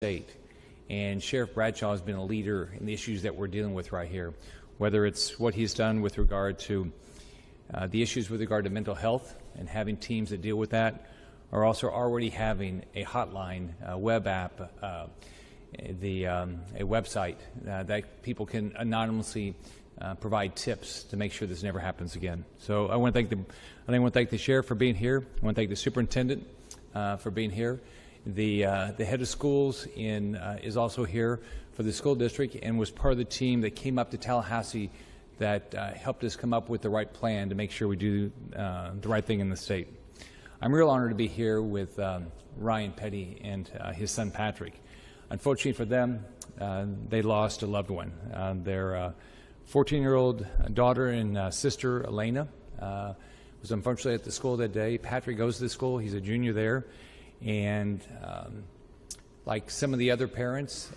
state. And Sheriff Bradshaw has been a leader in the issues that we're dealing with right here, whether it's what he's done with regard to the issues with regard to mental health and having teams that deal with that, or also already having a hotline, web app, a website that people can anonymously provide tips to make sure this never happens again. So I want to thank the sheriff for being here. I want to thank the superintendent for being here. The head of schools is also here for the school district and was part of the team that came up to Tallahassee that helped us come up with the right plan to make sure we do the right thing in the state. I'm real honored to be here with Ryan Petty and his son Patrick. Unfortunately for them, they lost a loved one. Their 14-year-old daughter and sister, Elena, was unfortunately at the school that day. Patrick goes to the school. He's a junior there. And like some of the other parents,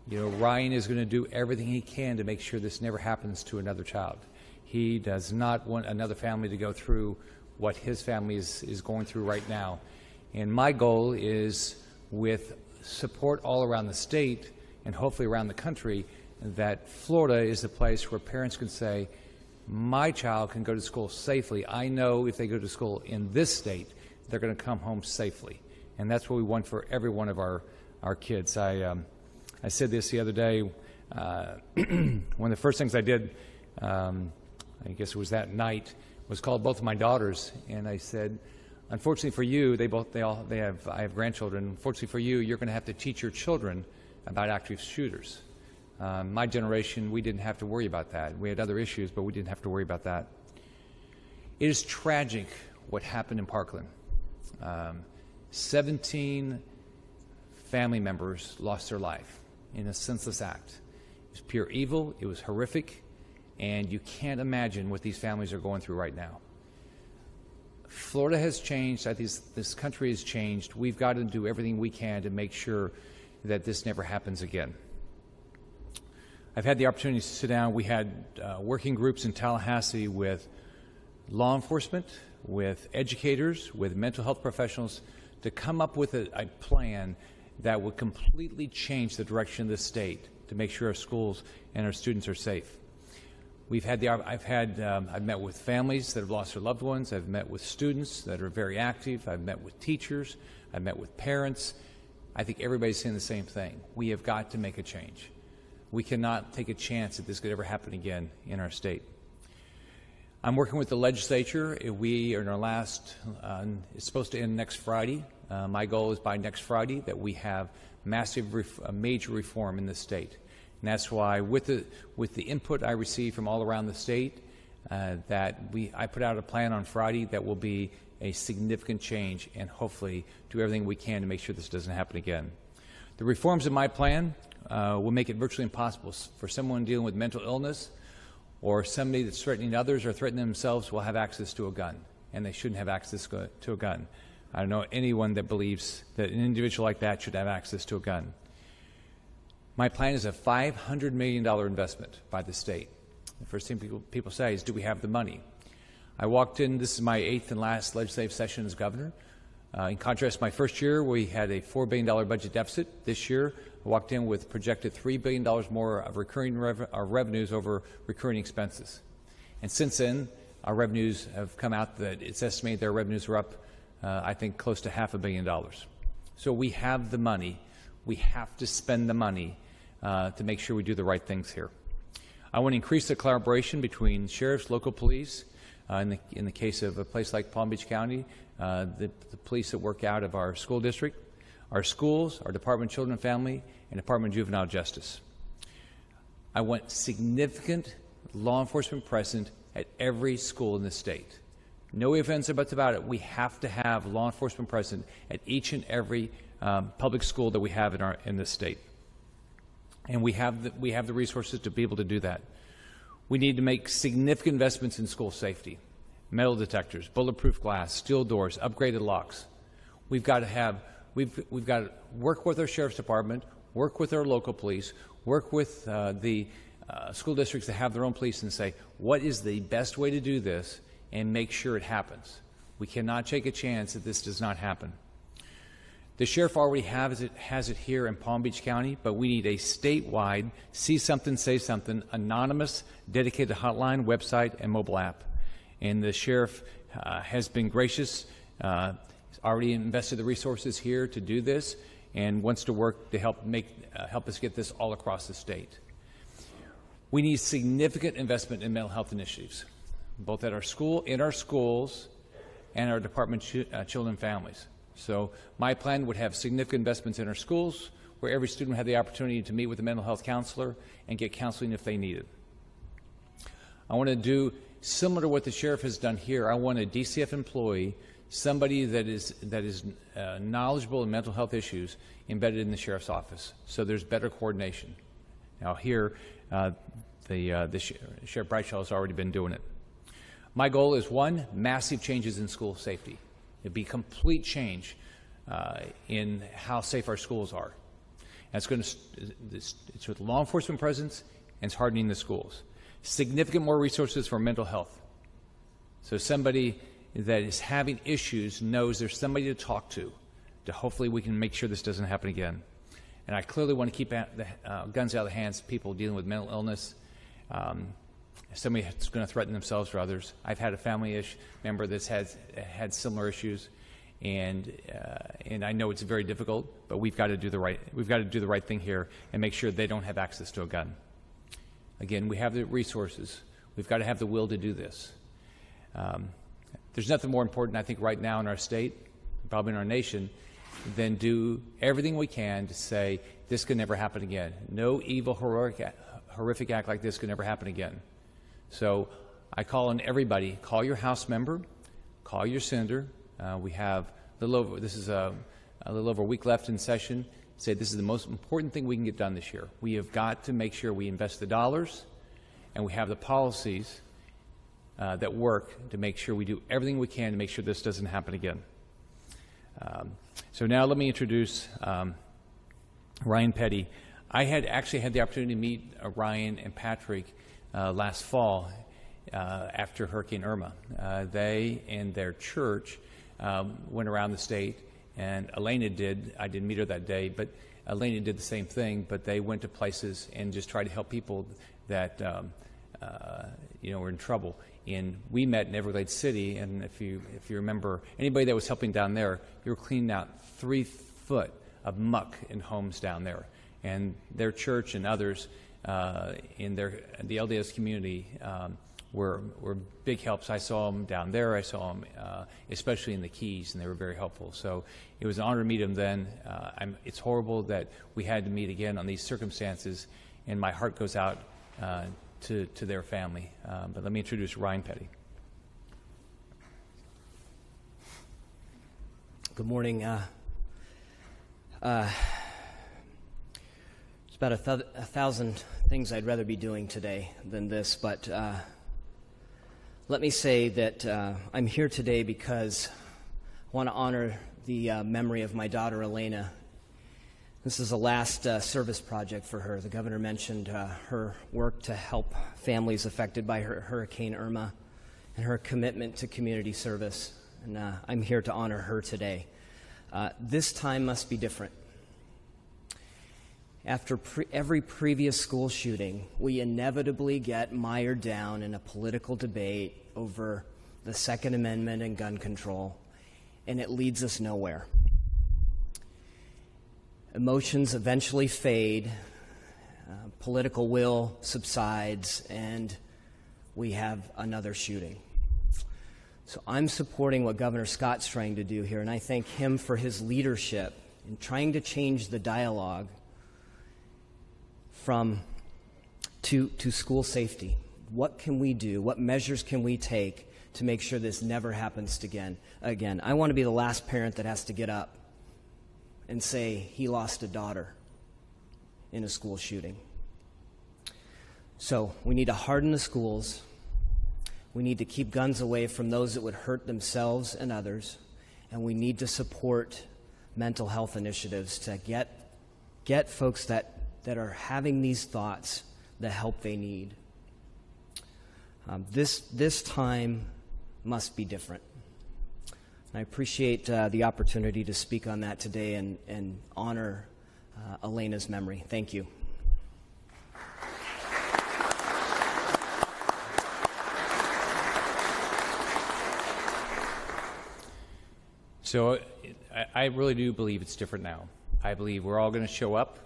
Ryan is going to do everything he can to make sure this never happens to another child. He does not want another family to go through what his family is going through right now. And my goal is, with support all around the state and hopefully around the country, that Florida is the place where parents can say, my child can go to school safely. I know if they go to school in this state, they're going to come home safely. And that's what we want for every one of our kids. I said this the other day. One of the first things I did, I guess it was that night, was called both of my daughters, and I said, unfortunately for you, I have grandchildren. Unfortunately for you, you're going to have to teach your children about active shooters. My generation, we didn't have to worry about that. We had other issues, but we didn't have to worry about that. It is tragic what happened in Parkland. 17 family members lost their life in a senseless act. It was pure evil. It was horrific. And you can't imagine what these families are going through right now. Florida has changed. I think this country has changed. We've got to do everything we can to make sure that this never happens again. I've had the opportunity to sit down. We had working groups in Tallahassee with law enforcement, with educators, with mental health professionals to come up with a plan that would completely change the direction of the state to make sure our schools and our students are safe. I've met with families that have lost their loved ones. I've met with students that are very active. I've met with teachers. I've met with parents. I think everybody's saying the same thing. We have got to make a change. We cannot take a chance that this could ever happen again in our state. I'm working with the legislature. We are in our last, it's supposed to end next Friday. My goal is by next Friday that we have major reform in the state. And that's why with the input I received from all around the state, I put out a plan on Friday that will be a significant change and hopefully do everything we can to make sure this doesn't happen again. The reforms in my plan will make it virtually impossible for someone dealing with mental illness or somebody that's threatening others or threatening themselves will have access to a gun, and they shouldn't have access to a gun. I don't know anyone that believes that an individual like that should have access to a gun. My plan is a $500 million investment by the state. The first thing people say is, do we have the money? I walked in, this is my 8th and last legislative session as governor. In contrast, my first year, we had a $4 billion budget deficit. This year, I walked in with projected $3 billion more of recurring revenues over recurring expenses. And since then, our revenues have come out that it's estimated their revenues are up, I think, close to $500 million. So we have the money. We have to spend the money to make sure we do the right things here. I want to increase the collaboration between sheriffs, local police, in the case of a place like Palm Beach County, the police that work out of our school district, our schools, our Department of Children and Family, and Department of Juvenile Justice. I want significant law enforcement present at every school in the state. No ifs, ands, or buts about it. We have to have law enforcement present at each and every public school that we have in this state. And we have the resources to be able to do that. We need to make significant investments in school safety, metal detectors, bulletproof glass, steel doors, upgraded locks. We've got to work with our sheriff's department, work with our local police, work with the school districts that have their own police and say, what is the best way to do this, and make sure it happens. We cannot take a chance that this does not happen. The sheriff already has it here in Palm Beach County, but we need a statewide see something, say something, anonymous, dedicated hotline, website, and mobile app. And the sheriff has been gracious, already invested the resources here to do this, and wants to work to help us get this all across the state. We need significant investment in mental health initiatives, both at our schools, and our Department of Children and Families. So my plan would have significant investments in our schools, where every student would have the opportunity to meet with a mental health counselor and get counseling if they need it. I want to do similar to what the sheriff has done here. I want a DCF employee, somebody that is knowledgeable in mental health issues, embedded in the sheriff's office, so there's better coordination. Now here, Sheriff Bradshaw has already been doing it. My goal is, one, massive changes in school safety. It'd be complete change in how safe our schools are. And it's with law enforcement presence, and it's hardening the schools. Significant more resources for mental health. So somebody that is having issues knows there's somebody to talk to hopefully we can make sure this doesn't happen again. And I clearly want to keep the guns out of the hands of people dealing with mental illness. Somebody that's going to threaten themselves or others. I've had a family member that's had similar issues, and I know it's very difficult, but we've got to do the right thing here and make sure they don't have access to a gun. Again, we have the resources. We've got to have the will to do this. There's nothing more important, I think, right now in our state, probably in our nation, than do everything we can to say this can never happen again. No evil, horrific act like this can never happen again. So I call on everybody, call your House member, call your senator. We have a little over a week left in session. Say this is the most important thing we can get done this year. We have got to make sure we invest the dollars and we have the policies that work to make sure we do everything we can to make sure this doesn't happen again. So now let me introduce Ryan Petty. I had actually had the opportunity to meet Ryan and Patrick last fall after Hurricane Irma. They and their church went around the state, and Elena did. I didn't meet her that day, but Elena did the same thing, but they went to places and just tried to help people that were in trouble. And we met in Everglades City, and if you remember, anybody that was helping down there, you were cleaning out 3 foot of muck in homes down there. And their church and others in the LDS community were big helps. I saw them down there. I saw them especially in the Keys, and they were very helpful. So it was an honor to meet them then. It's horrible that we had to meet again on these circumstances, and my heart goes out to their family. But let me introduce Ryan Petty. Good morning. There's about a thousand things I'd rather be doing today than this, but let me say that I'm here today because I want to honor the memory of my daughter, Elena. This is a last service project for her. The governor mentioned her work to help families affected by Hurricane Irma and her commitment to community service. And I'm here to honor her today. This time must be different. After every previous school shooting, we inevitably get mired down in a political debate over the Second Amendment and gun control, and it leads us nowhere. Emotions eventually fade, political will subsides, and we have another shooting. So I'm supporting what Governor Scott's trying to do here, and I thank him for his leadership in trying to change the dialogue to school safety. What can we do? What measures can we take to make sure this never happens again? I want to be the last parent that has to get up and say he lost a daughter in a school shooting. So we need to harden the schools. We need to keep guns away from those that would hurt themselves and others. And we need to support mental health initiatives to get folks that are having these thoughts the help they need. This time must be different. I appreciate the opportunity to speak on that today and honor Elena's memory. Thank you. So I really do believe it's different now. I believe we're all going to show up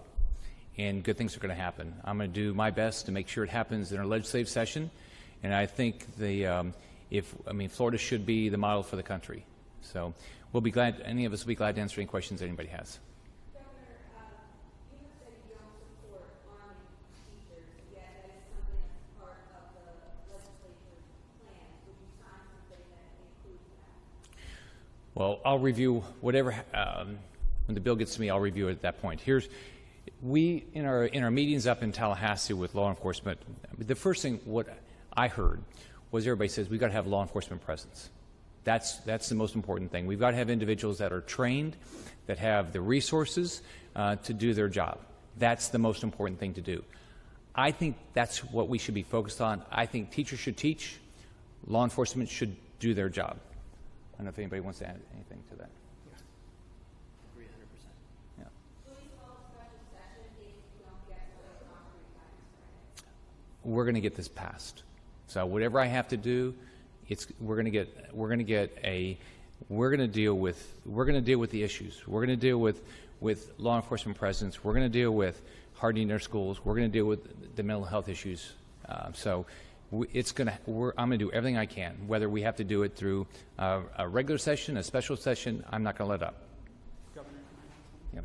and good things are going to happen. I'm going to do my best to make sure it happens in our legislative session. And I think Florida should be the model for the country. So we'll be glad, any of us will be glad to answer any questions anybody has. Governor, you have said you don't support arming teachers, yet that is something that's part of the legislature's plan. Would you sign something that includes that? Well, I'll review whatever, when the bill gets to me, I'll review it at that point. In our meetings up in Tallahassee with law enforcement, the first thing what I heard was everybody says we've got to have law enforcement presence. That's the most important thing. We've got to have individuals that are trained, that have the resources to do their job. That's the most important thing to do. I think that's what we should be focused on. I think teachers should teach. Law enforcement should do their job. I don't know if anybody wants to add anything to that. Agree 100%. Yeah. We're going to get this passed. So whatever I have to do, we're going to deal with the issues. We're going to deal with law enforcement presence. We're going to deal with hardening their schools. We're going to deal with the mental health issues. I'm going to do everything I can. Whether we have to do it through a regular session, a special session, I'm not going to let up. Governor. Yep.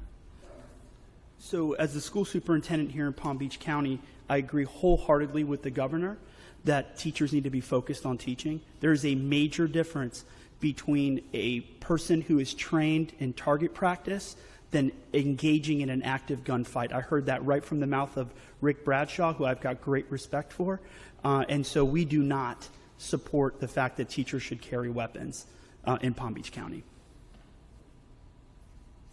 So as the school superintendent here in Palm Beach County, I agree wholeheartedly with the governor that teachers need to be focused on teaching. There is a major difference between a person who is trained in target practice than engaging in an active gunfight. I heard that right from the mouth of Rick Bradshaw, who I've got great respect for. And so we do not support the fact that teachers should carry weapons in Palm Beach County.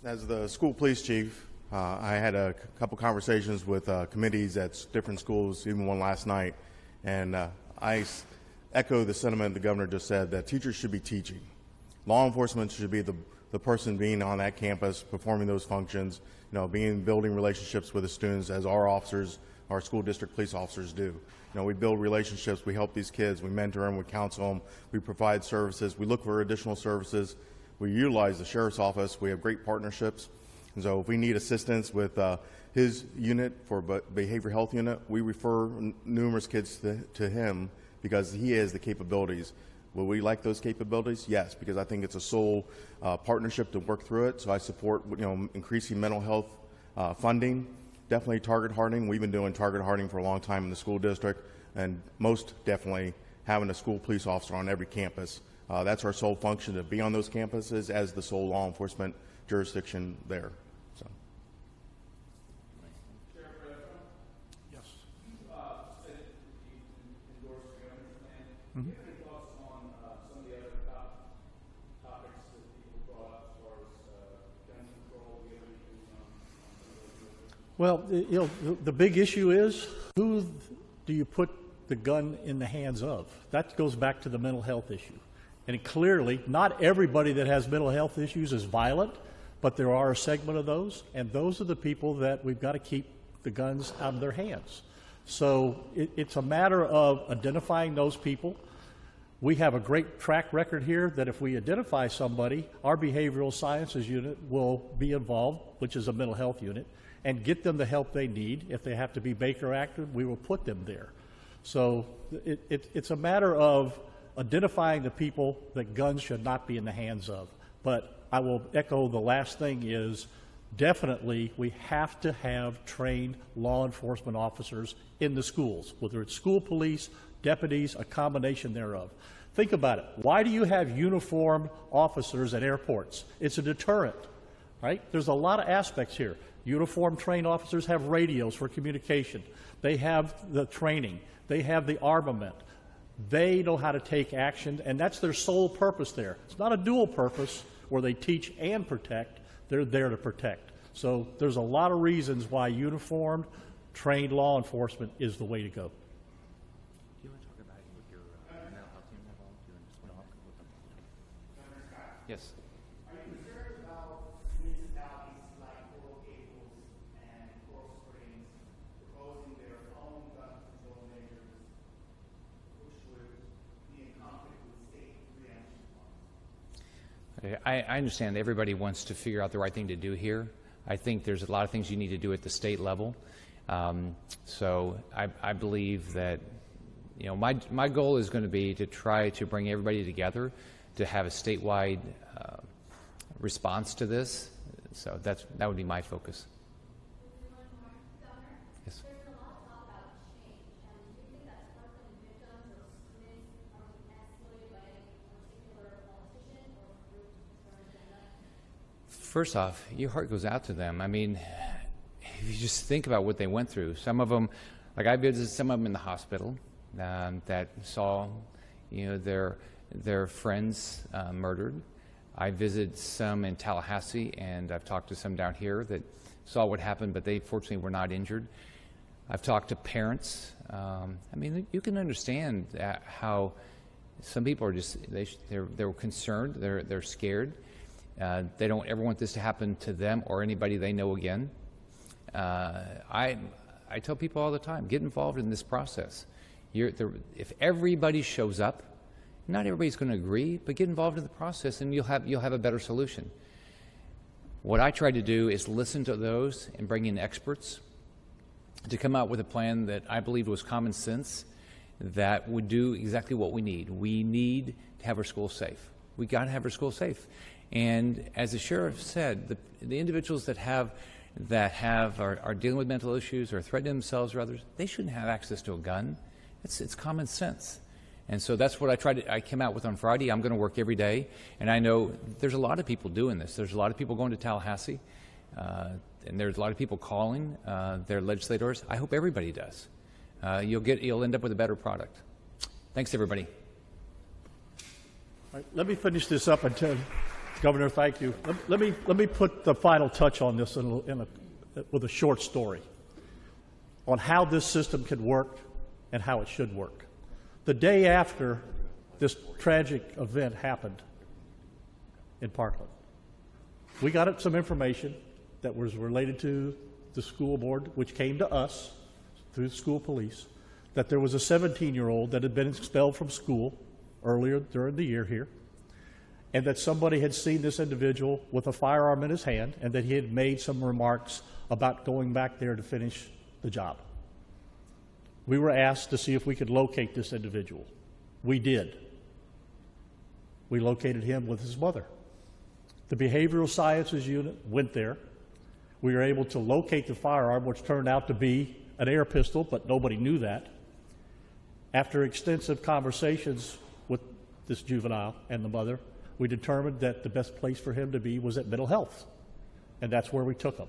As the school police chief, I had a couple conversations with committees at different schools, even one last night, and I echo the sentiment the governor just said, that teachers should be teaching. Law enforcement should be the person being on that campus, performing those functions, building relationships with the students as our officers, our school district police officers do. We build relationships, we help these kids, we mentor them, we counsel them, we provide services, we look for additional services, we utilize the sheriff's office, we have great partnerships. And so if we need assistance with his unit for behavioral health unit, we refer numerous kids to him because he has the capabilities. Will we like those capabilities? Yes, because I think it's a sole partnership to work through it. So I support increasing mental health funding, definitely target hardening. We've been doing target hardening for a long time in the school district, and most definitely having a school police officer on every campus. That's our sole function, to be on those campuses as the sole law enforcement jurisdiction there. So. Yes. Mm-hmm. Well, the big issue is, who do you put the gun in the hands of? That goes back to the mental health issue. And clearly, not everybody that has mental health issues is violent, but there are a segment of those, and those are the people that we've got to keep the guns out of their hands. So it's a matter of identifying those people. We have a great track record here that if we identify somebody, our behavioral sciences unit will be involved, which is a mental health unit, and get them the help they need. If they have to be Baker acted, we will put them there. So it's a matter of identifying the people that guns should not be in the hands of. But I will echo the last thing is, definitely we have to have trained law enforcement officers in the schools, whether it's school police, deputies, a combination thereof. Think about it. Why do you have uniformed officers at airports? It's a deterrent, right? There's a lot of aspects here. Uniformed trained officers have radios for communication. They have the training. They have the armament. They know how to take action, and that's their sole purpose there. It's not a dual purpose where they teach and protect. They're there to protect. So there's a lot of reasons why uniformed, trained law enforcement is the way to go. Yes. Are you concerned about municipalities like Coral Gables and Coral Springs proposing their own gun control measures, which would be in conflict with state preemption laws? I understand everybody wants to figure out the right thing to do here. I think there's a lot of things you need to do at the state level. So I believe that, you know, my goal is going to be to try to bring everybody together to have a statewide response to this. So that would be my focus. Yes. There's a lot of talk about change, and do you think that Parkland victims or students are being exploited by a particular politician or group or agenda? First off, your heart goes out to them. I mean, if you just think about what they went through, some of them, like I visited some of them in the hospital that saw, you know, their friends murdered. I visited some in Tallahassee, and I've talked to some down here that saw what happened, but they fortunately were not injured. I've talked to parents. I mean, you can understand how some people are just they're concerned, they're scared. They don't ever want this to happen to them or anybody they know again. I tell people all the time, get involved in this process. If everybody shows up, not everybody's going to agree, but get involved in the process, and you'll have a better solution. What I try to do is listen to those and bring in experts to come out with a plan that I believe was common sense, that would do exactly what we need. We need to have our schools safe. We got to have our schools safe. And as the sheriff said, the individuals that are dealing with mental issues or threatening themselves or others, they shouldn't have access to a gun. It's common sense. And so that's what I came out with on Friday. I'm going to work every day, and I know there's a lot of people doing this. There's a lot of people going to Tallahassee, and there's a lot of people calling their legislators. I hope everybody does. You'll end up with a better product. Thanks, everybody. All right, let me finish this up and tell Governor, thank you. Let me put the final touch on this with a short story on how this system can work and how it should work. The day after this tragic event happened in Parkland, we got some information that was related to the school board, which came to us through the school police, that there was a 17-year-old that had been expelled from school earlier during the year here, and that somebody had seen this individual with a firearm in his hand, and that he had made some remarks about going back there to finish the job. We were asked to see if we could locate this individual. We did. We located him with his mother. The behavioral sciences unit went there. We were able to locate the firearm, which turned out to be an air pistol, but nobody knew that. After extensive conversations with this juvenile and the mother, we determined that the best place for him to be was at mental health, and that's where we took him.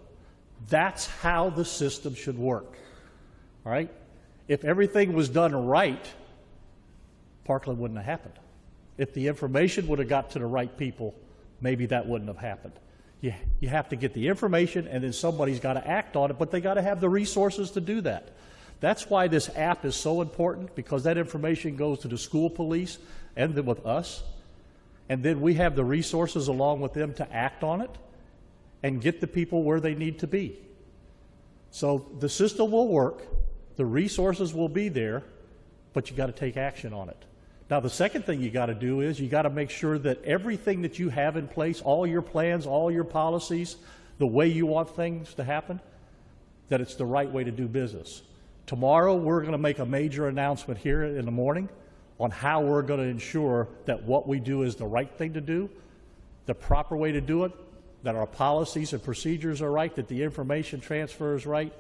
That's how the system should work, all right? If everything was done right, Parkland wouldn't have happened. If the information would have got to the right people, maybe that wouldn't have happened. You have to get the information, and then somebody's got to act on it, but they got to have the resources to do that. That's why this app is so important, because that information goes to the school police and then with us, and then we have the resources along with them to act on it and get the people where they need to be. So the system will work, the resources will be there, but you got to take action on it. Now, the second thing you got to do is you got to make sure that everything that you have in place, all your plans, all your policies, the way you want things to happen, that it's the right way to do business. Tomorrow, we're going to make a major announcement here in the morning on how we're going to ensure that what we do is the right thing to do, the proper way to do it, that our policies and procedures are right, that the information transfer is right,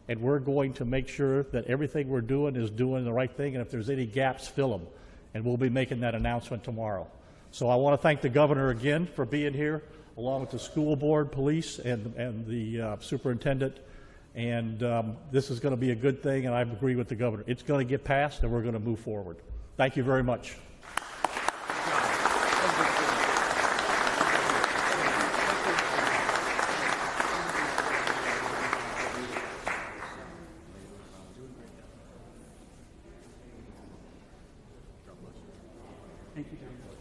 and we're going to make sure that everything we're doing is doing the right thing, and if there's any gaps, fill them. And we'll be making that announcement tomorrow. So I want to thank the governor again for being here, along with the school board, police, and the superintendent. And this is going to be a good thing, and I agree with the governor. It's going to get passed, and we're going to move forward. Thank you very much. Thank you, Governor.